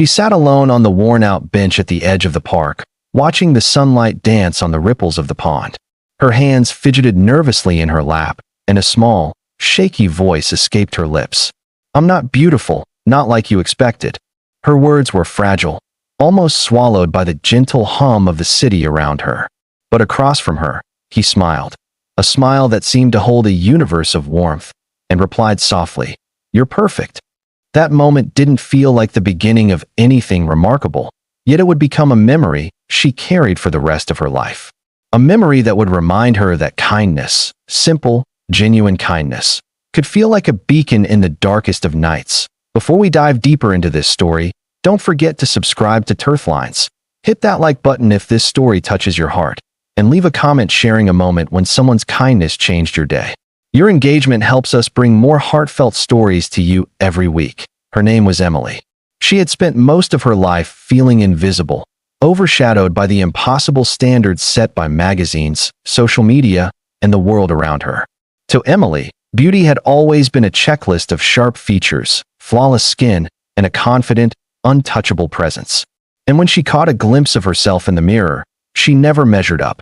She sat alone on the worn-out bench at the edge of the park, watching the sunlight dance on the ripples of the pond. Her hands fidgeted nervously in her lap, and a small, shaky voice escaped her lips. "I'm not beautiful, not like you expected." Her words were fragile, almost swallowed by the gentle hum of the city around her. But across from her, he smiled, a smile that seemed to hold a universe of warmth, and replied softly, "You're perfect." That moment didn't feel like the beginning of anything remarkable, yet it would become a memory she carried for the rest of her life. A memory that would remind her that kindness, simple, genuine kindness, could feel like a beacon in the darkest of nights. Before we dive deeper into this story, don't forget to subscribe to Turthlines. Hit that like button if this story touches your heart, and leave a comment sharing a moment when someone's kindness changed your day. Your engagement helps us bring more heartfelt stories to you every week. Her name was Emily. She had spent most of her life feeling invisible, overshadowed by the impossible standards set by magazines, social media, and the world around her. To Emily, beauty had always been a checklist of sharp features, flawless skin, and a confident, untouchable presence. And when she caught a glimpse of herself in the mirror, she never measured up.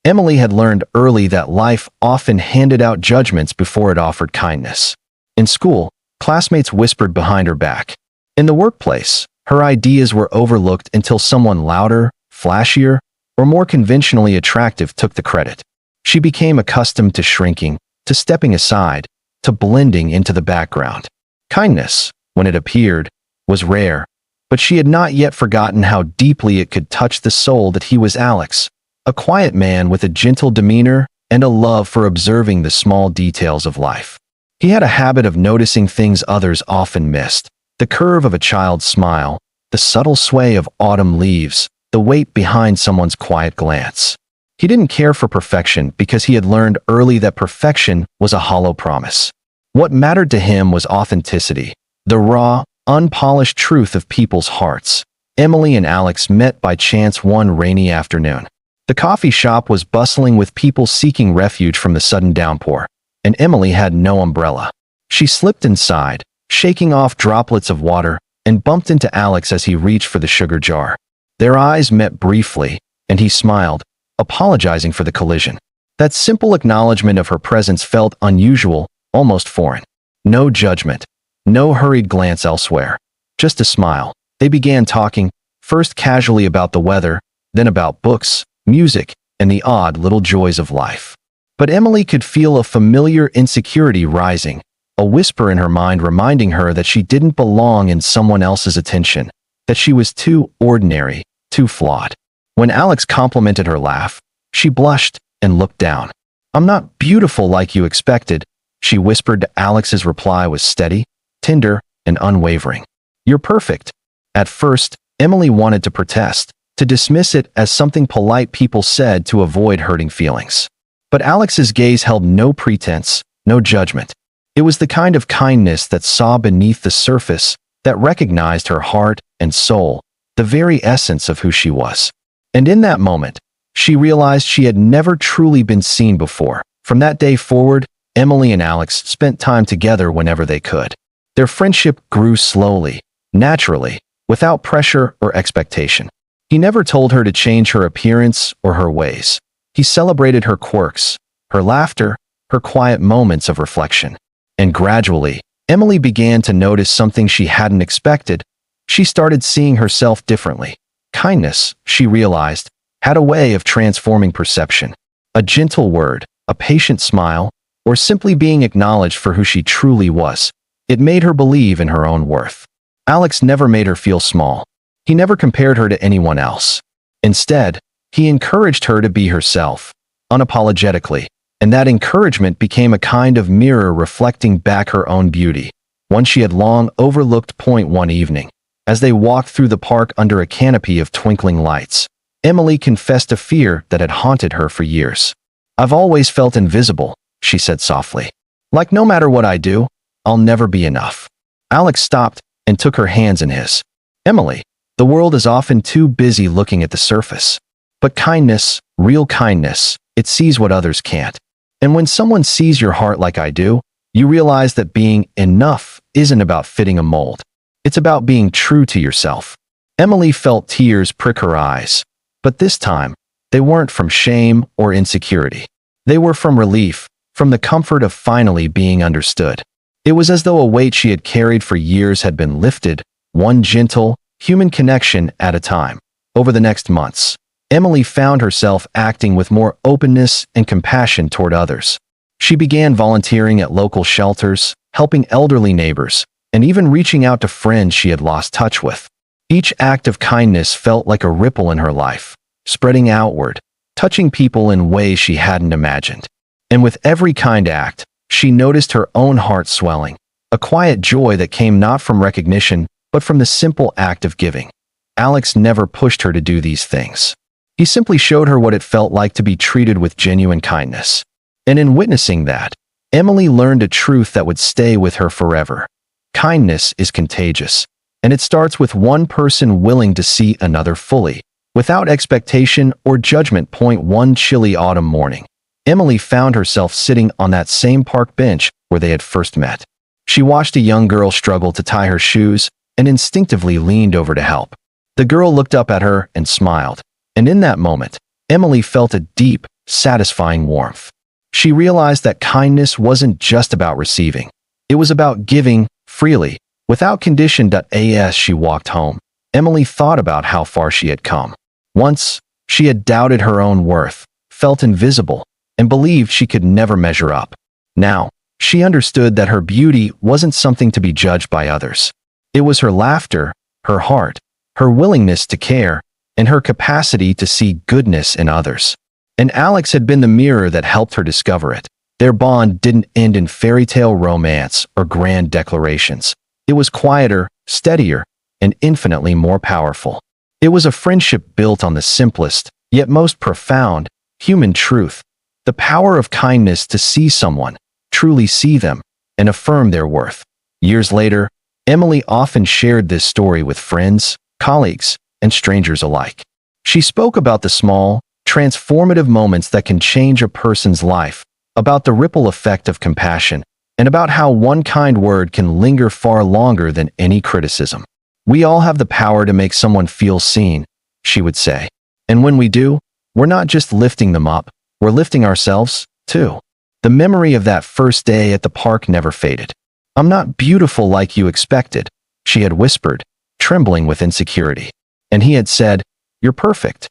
Emily had learned early that life often handed out judgments before it offered kindness. In school, classmates whispered behind her back. In the workplace, her ideas were overlooked until someone louder, flashier, or more conventionally attractive took the credit. She became accustomed to shrinking, to stepping aside, to blending into the background. Kindness, when it appeared, was rare, but she had not yet forgotten how deeply it could touch the soul that he was Alex, a quiet man with a gentle demeanor and a love for observing the small details of life. He had a habit of noticing things others often missed: the curve of a child's smile, the subtle sway of autumn leaves, the weight behind someone's quiet glance. He didn't care for perfection because he had learned early that perfection was a hollow promise. What mattered to him was authenticity, the raw, unpolished truth of people's hearts. Emily and Alex met by chance one rainy afternoon. The coffee shop was bustling with people seeking refuge from the sudden downpour, and Emily had no umbrella. She slipped inside, shaking off droplets of water, and bumped into Alex as he reached for the sugar jar. Their eyes met briefly, and he smiled, apologizing for the collision. That simple acknowledgement of her presence felt unusual, almost foreign. No judgment, no hurried glance elsewhere, just a smile. They began talking, first casually about the weather, then about books, music, and the odd little joys of life. But Emily could feel a familiar insecurity rising, a whisper in her mind reminding her that she didn't belong in someone else's attention, that she was too ordinary, too flawed. When Alex complimented her laugh, she blushed and looked down. "I'm not beautiful like you expected," she whispered. Alex's reply was steady, tender, and unwavering. "You're perfect." At first, Emily wanted to protest, to dismiss it as something polite people said to avoid hurting feelings. But Alex's gaze held no pretense, no judgment. It was the kind of kindness that saw beneath the surface, that recognized her heart and soul, the very essence of who she was. And in that moment, she realized she had never truly been seen before. From that day forward, Emily and Alex spent time together whenever they could. Their friendship grew slowly, naturally, without pressure or expectation. He never told her to change her appearance or her ways. He celebrated her quirks, her laughter, her quiet moments of reflection. And gradually, Emily began to notice something she hadn't expected. She started seeing herself differently. Kindness, she realized, had a way of transforming perception. A gentle word, a patient smile, or simply being acknowledged for who she truly was. It made her believe in her own worth. Alex never made her feel small. He never compared her to anyone else. Instead, he encouraged her to be herself, unapologetically, and that encouragement became a kind of mirror reflecting back her own beauty, one she had long overlooked. One evening, as they walked through the park under a canopy of twinkling lights, Emily confessed a fear that had haunted her for years. "I've always felt invisible," she said softly. "Like no matter what I do, I'll never be enough." Alex stopped and took her hands in his. "Emily, the world is often too busy looking at the surface. But kindness, real kindness, it sees what others can't. And when someone sees your heart like I do, you realize that being enough isn't about fitting a mold. It's about being true to yourself. Emily felt tears prick her eyes. But this time, they weren't from shame or insecurity. They were from relief, from the comfort of finally being understood. It was as though a weight she had carried for years had been lifted, one gentle, human connection at a time. Over the next months, Emily found herself acting with more openness and compassion toward others. She began volunteering at local shelters, helping elderly neighbors, and even reaching out to friends she had lost touch with. Each act of kindness felt like a ripple in her life, spreading outward, touching people in ways she hadn't imagined. And with every kind act, she noticed her own heart swelling, a quiet joy that came not from recognition, but from the simple act of giving. Alex never pushed her to do these things. He simply showed her what it felt like to be treated with genuine kindness. And in witnessing that, Emily learned a truth that would stay with her forever. Kindness is contagious, and it starts with one person willing to see another fully, without expectation or judgment. One chilly autumn morning, Emily found herself sitting on that same park bench where they had first met. She watched a young girl struggle to tie her shoes and instinctively leaned over to help. The girl looked up at her and smiled, and in that moment, Emily felt a deep, satisfying warmth. She realized that kindness wasn't just about receiving. It was about giving, freely, without condition. As she walked home, Emily thought about how far she had come. Once, she had doubted her own worth, felt invisible, and believed she could never measure up. Now, she understood that her beauty wasn't something to be judged by others. It was her laughter, her heart, her willingness to care, and her capacity to see goodness in others. And Alex had been the mirror that helped her discover it. Their bond didn't end in fairy tale romance or grand declarations. It was quieter, steadier, and infinitely more powerful. It was a friendship built on the simplest, yet most profound, human truth: the power of kindness to see someone, truly see them, and affirm their worth. Years later, Emily often shared this story with friends, colleagues, and strangers alike. She spoke about the small, transformative moments that can change a person's life, about the ripple effect of compassion, and about how one kind word can linger far longer than any criticism. We all have the power to make someone feel seen, she would say. And when we do, we're not just lifting them up, we're lifting ourselves, too. The memory of that first day at the park never faded. "I'm not beautiful like you expected," she had whispered, trembling with insecurity. And he had said, "You're perfect."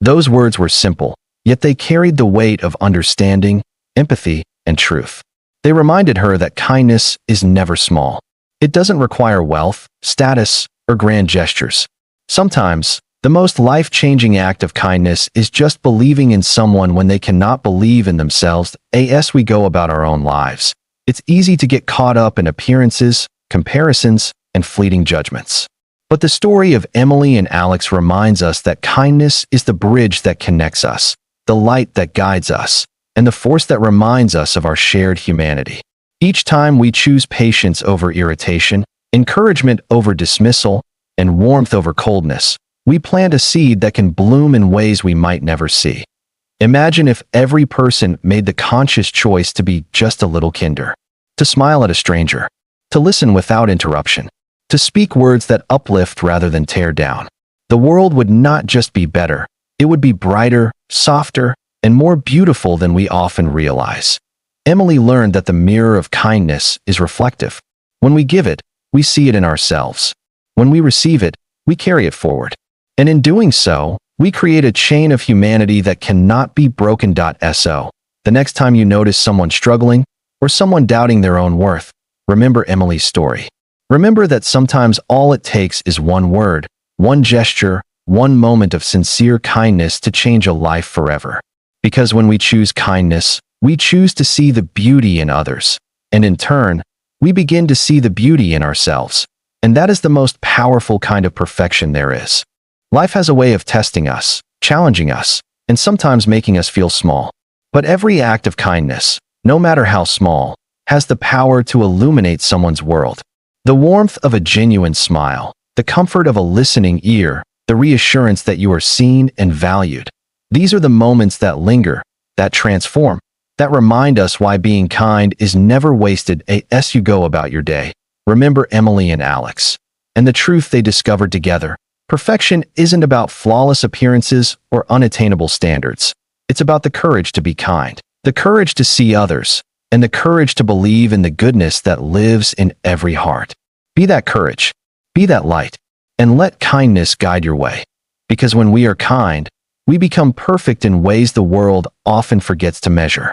Those words were simple, yet they carried the weight of understanding, empathy, and truth. They reminded her that kindness is never small. It doesn't require wealth, status, or grand gestures. Sometimes, the most life-changing act of kindness is just believing in someone when they cannot believe in themselves. As we go about our own lives, it's easy to get caught up in appearances, comparisons, and fleeting judgments. But the story of Emily and Alex reminds us that kindness is the bridge that connects us, the light that guides us, and the force that reminds us of our shared humanity. Each time we choose patience over irritation, encouragement over dismissal, and warmth over coldness, we plant a seed that can bloom in ways we might never see. Imagine if every person made the conscious choice to be just a little kinder, to smile at a stranger, to listen without interruption, to speak words that uplift rather than tear down. The world would not just be better, it would be brighter, softer, and more beautiful than we often realize. Emily learned that the mirror of kindness is reflective. When we give it, we see it in ourselves. When we receive it, we carry it forward. And in doing so, we create a chain of humanity that cannot be broken. So, the next time you notice someone struggling or someone doubting their own worth, remember Emily's story. Remember that sometimes all it takes is one word, one gesture, one moment of sincere kindness to change a life forever. Because when we choose kindness, we choose to see the beauty in others. And in turn, we begin to see the beauty in ourselves. And that is the most powerful kind of perfection there is. Life has a way of testing us, challenging us, and sometimes making us feel small. But every act of kindness, no matter how small, has the power to illuminate someone's world. The warmth of a genuine smile, the comfort of a listening ear, the reassurance that you are seen and valued. These are the moments that linger, that transform, that remind us why being kind is never wasted. As you go about your day, remember Emily and Alex, and the truth they discovered together. Perfection isn't about flawless appearances or unattainable standards. It's about the courage to be kind, the courage to see others, and the courage to believe in the goodness that lives in every heart. Be that courage, be that light, and let kindness guide your way. Because when we are kind, we become perfect in ways the world often forgets to measure.